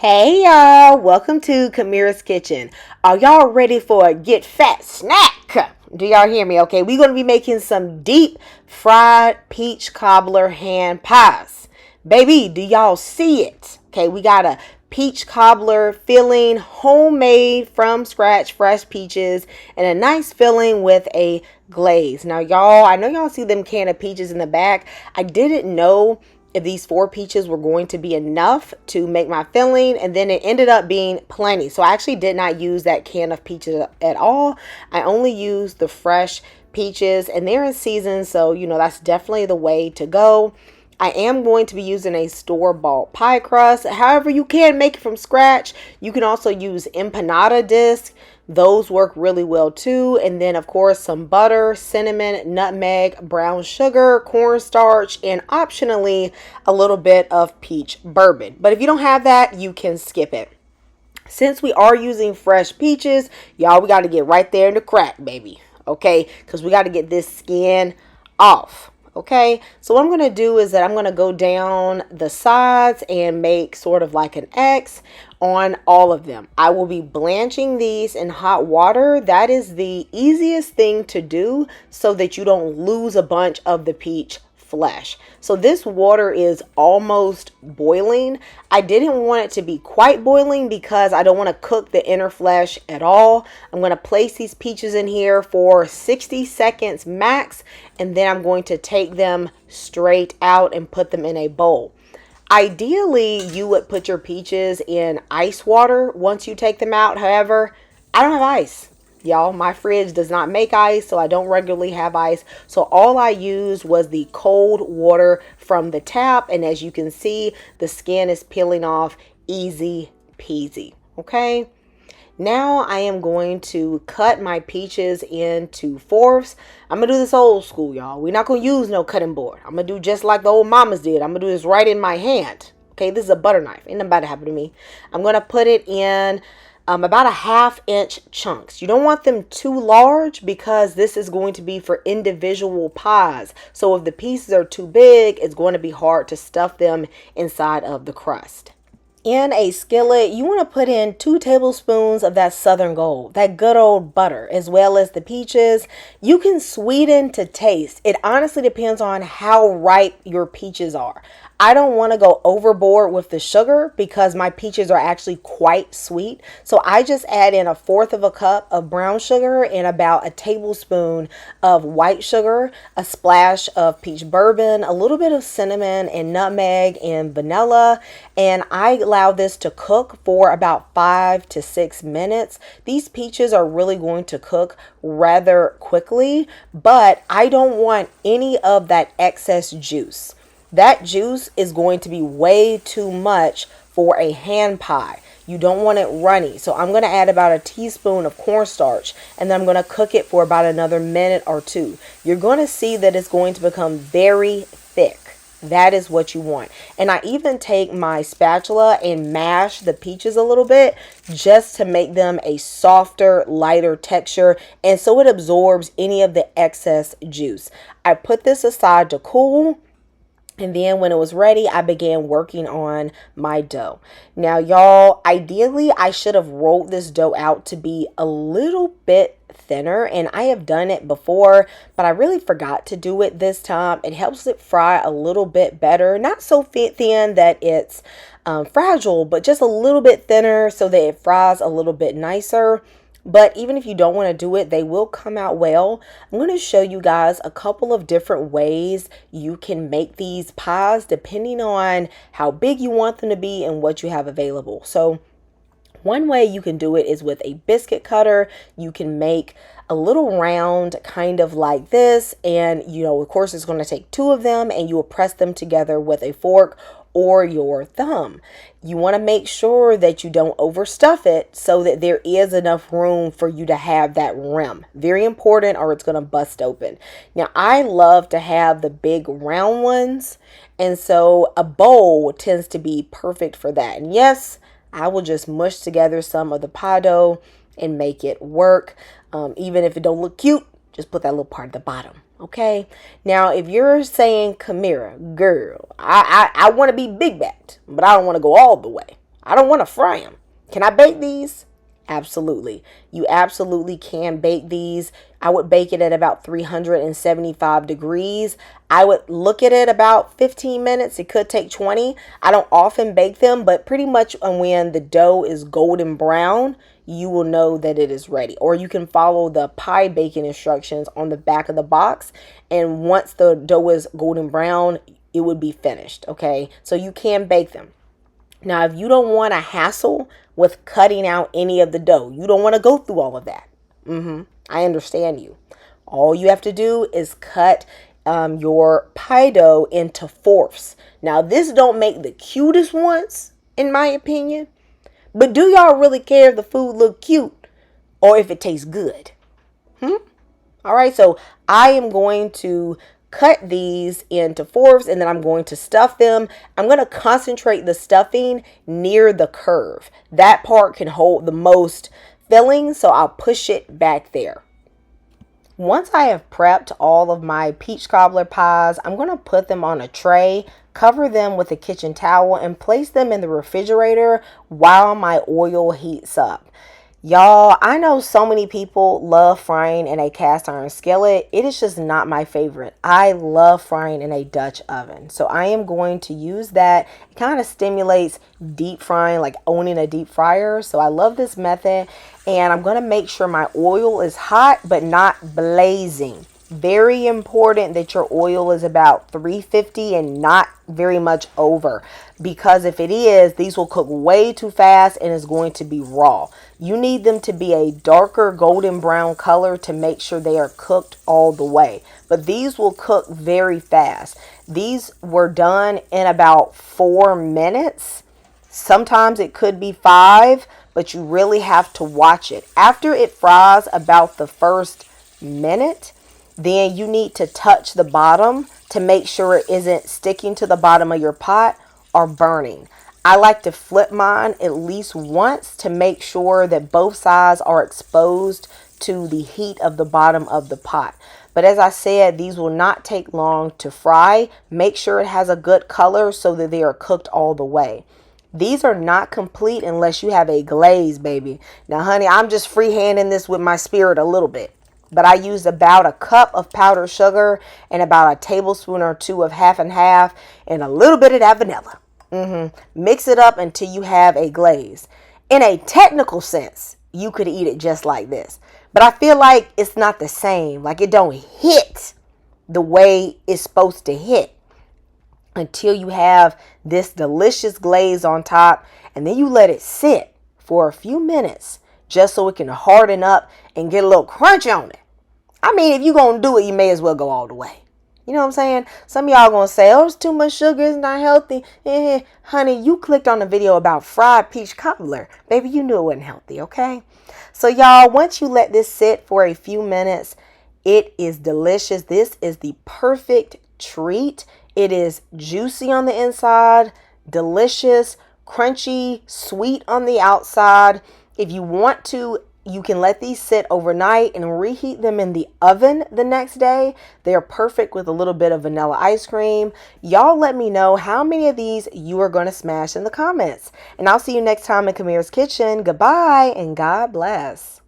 Hey y'all, welcome to Kamira's Kitchen. Are y'all ready for a get fat snack? Do y'all hear me? Okay, we're going to be making some deep fried peach cobbler hand pies. Baby, do y'all see it? Okay, we got a peach cobbler filling, homemade from scratch, fresh peaches, and a nice filling with a glaze. Now y'all, I know y'all see them can of peaches in the back. I didn't know if these 4 peaches were going to be enough to make my filling, and then it ended up being plenty. So I actually did not use that can of peaches at all. I only used the fresh peaches, and they're in season, so you know that's definitely the way to go. I am going to be using a store-bought pie crust. However, you can make it from scratch. You can also use empanada discs. Those work really well too. And then of course some butter, cinnamon, nutmeg, brown sugar, cornstarch, and optionally a little bit of peach bourbon. But if you don't have that, you can skip it. Since we are using fresh peaches, y'all, we got to get right there in the crack, baby. Okay, because we got to get this skin off. Okay, so what I'm going to do is that I'm going to go down the sides and make sort of like an X on all of them. I will be blanching these in hot water. That is the easiest thing to do so that you don't lose a bunch of the peach flesh. So this water is almost boiling. I didn't want it to be quite boiling because I don't want to cook the inner flesh at all. I'm going to place these peaches in here for 60 seconds max, and then I'm going to take them straight out and put them in a bowl. Ideally, you would put your peaches in ice water once you take them out. However, I don't have ice. Y'all, my fridge does not make ice, so I don't regularly have ice. So all I used was the cold water from the tap. And as you can see, the skin is peeling off easy peasy. Okay. Now I am going to cut my peaches into fourths. I'm going to do this old school, y'all. We're not going to use no cutting board. I'm going to do just like the old mamas did. I'm going to do this right in my hand. Okay, this is a butter knife. Ain't nothing about to happen to me. I'm going to put it in about a 1/2 inch chunks. You don't want them too large because this is going to be for individual pies. So if the pieces are too big, it's going to be hard to stuff them inside of the crust. In a skillet, you want to put in 2 tablespoons of that Southern Gold, that good old butter, as well as the peaches. You can sweeten to taste. It honestly depends on how ripe your peaches are. I don't want to go overboard with the sugar because my peaches are actually quite sweet. So I just add in 1/4 cup of brown sugar and about a tablespoon of white sugar, a splash of peach bourbon, a little bit of cinnamon and nutmeg and vanilla. And I allow this to cook for about 5 to 6 minutes. These peaches are really going to cook rather quickly, but I don't want any of that excess juice. That juice is going to be way too much for a hand pie. You don't want it runny. So I'm going to add about a teaspoon of cornstarch, and then I'm going to cook it for about another minute or 2. You're going to see that it's going to become very thick. That is what you want. And I even take my spatula and mash the peaches a little bit just to make them a softer, lighter texture, and so it absorbs any of the excess juice. I put this aside to cool. And then when it was ready, I began working on my dough. Now, y'all, ideally, I should have rolled this dough out to be a little bit thinner. And I have done it before, but I really forgot to do it this time. It helps it fry a little bit better. Not so thin that it's fragile, but just a little bit thinner so that it fries a little bit nicer. But even if you don't want to do it, they will come out well. I'm going to show you guys a couple of different ways you can make these pies depending on how big you want them to be and what you have available. So one way you can do it is with a biscuit cutter. You can make a little round kind of like this. And, you know, of course, it's going to take 2 of them and you will press them together with a fork or your thumb. You want to make sure that you don't overstuff it so that there is enough room for you to have that rim. Very important, or it's going to bust open. Now, I love to have the big round ones, and so a bowl tends to be perfect for that. And yes, I will just mush together some of the pie dough and make it work. Even if it don't look cute, just put that little part at the bottom. Okay. Now, if you're saying, Kamira, girl, I want to be big backed, but I don't want to go all the way. I don't want to fry them. Can I bake these? Absolutely. You absolutely can bake these. I would bake it at about 375 degrees. I would look at it about 15 minutes. It could take 20. I don't often bake them, but pretty much when the dough is golden brown, you will know that it is ready. Or you can follow the pie baking instructions on the back of the box. And once the dough is golden brown, it would be finished. Okay, so you can bake them. Now, if you don't want to hassle with cutting out any of the dough, you don't want to go through all of that. I understand you. All you have to do is cut your pie dough into fourths. Now, this don't make the cutest ones, in my opinion. But do y'all really care if the food look cute or if it tastes good? All right, so I am going to cut these into fourths and then I'm going to stuff them. I'm going to concentrate the stuffing near the curve. That part can hold the most filling, so I'll push it back there. Once I have prepped all of my peach cobbler pies, I'm going to put them on a tray, cover them with a kitchen towel, and place them in the refrigerator while my oil heats up. Y'all, I know so many people love frying in a cast iron skillet. It is just not my favorite. I love frying in a Dutch oven. So I am going to use that. It kind of stimulates deep frying, like owning a deep fryer. So I love this method. And I'm going to make sure my oil is hot but not blazing. Very important that your oil is about 350 and not very much over, because if it is, these will cook way too fast and it's going to be raw. You need them to be a darker golden brown color to make sure they are cooked all the way. But these will cook very fast. These were done in about 4 minutes. Sometimes it could be 5, but you really have to watch it. After it fries about the first minute, then you need to touch the bottom to make sure it isn't sticking to the bottom of your pot or burning. I like to flip mine at least once to make sure that both sides are exposed to the heat of the bottom of the pot. But as I said, these will not take long to fry. Make sure it has a good color so that they are cooked all the way. These are not complete unless you have a glaze, baby. Now, honey, I'm just freehanding this with my spirit a little bit. But I used about a cup of powdered sugar and about a tablespoon or 2 of half and half and a little bit of that vanilla. Mix it up until you have a glaze. In a technical sense, you could eat it just like this. But I feel like it's not the same. Like it don't hit the way it's supposed to hit until you have this delicious glaze on top. And then you let it sit for a few minutes just so it can harden up and get a little crunch on it. I mean, if you're going to do it, you may as well go all the way. You know what I'm saying? Some of y'all going to say, oh, it's too much sugar, it's not healthy. Honey, you clicked on a video about fried peach cobbler. Baby, you knew it wasn't healthy, okay? So, y'all, once you let this sit for a few minutes, it is delicious. This is the perfect treat. It is juicy on the inside, delicious, crunchy, sweet on the outside. If you want to, you can let these sit overnight and reheat them in the oven the next day. They're perfect with a little bit of vanilla ice cream. Y'all let me know how many of these you are going to smash in the comments. And I'll see you next time in Kamira's Kitchen. Goodbye and God bless.